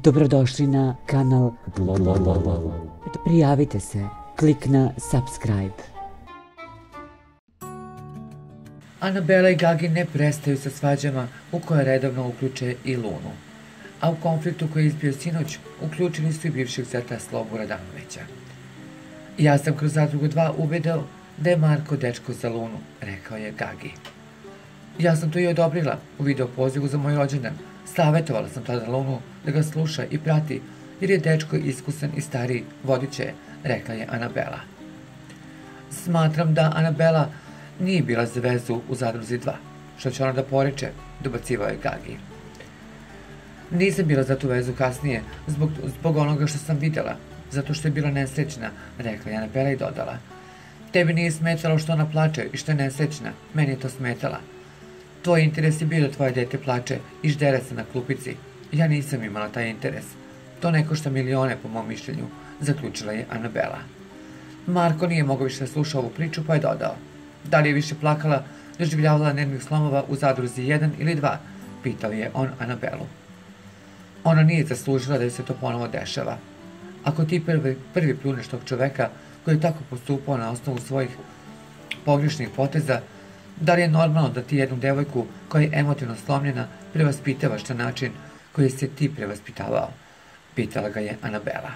Dobrodošli na kanal Prijavite se, klik na subscribe. Anabela i Gagi ne prestaju sa svađama u koje redovno uključe i Lunu. A u konfliktu koji je izbio sinoć uključili su i bivšeg zeta Slobora Danovića. Ja sam kroz Zadrugu 2 uvideo da je Marko dečko za Lunu, rekao je Gagi. Ja sam to i odobrila u video pozivu za moj rođendan. Savjetovala sam tada Lunu da ga sluša i prati, jer je dečko iskusan i stariji, vodit će je, rekla je Anabela. Smatram da Anabela nije bila za vezu u Zadruzi 2, što će ona da poreče, dobacivao je Gagi. Nisam bila za tu vezu kasnije, zbog onoga što sam videla, zato što je bila nesrećna, rekla je Anabela i dodala. Tebi nije smetalo što ona plače i što je nesrećna, meni je to smetala. Tvoj interes je bio da tvoje dete plače i ždere se na klupici. Ja nisam imala taj interes. To ne košta milione, po mom mišljenju, zaključila je Anabela. Marko nije mogao više da sluša ovu priču, pa je dodao. Da li je više plakala, doživljavala nervnih slomova u Zadruzi 1 ili 2, pitao je on Anabelu. Ona nije zaslužila da joj se to ponovo dešava. Ako ti prvi pljuneš tog čoveka koji je tako postupao na osnovu svojih pogrešnih poteza, da li je normalno da ti jednu devojku koja je emotivno slomljena prevaspitavaš na način koji se ti prevaspitavao? Pitala ga je Anabela.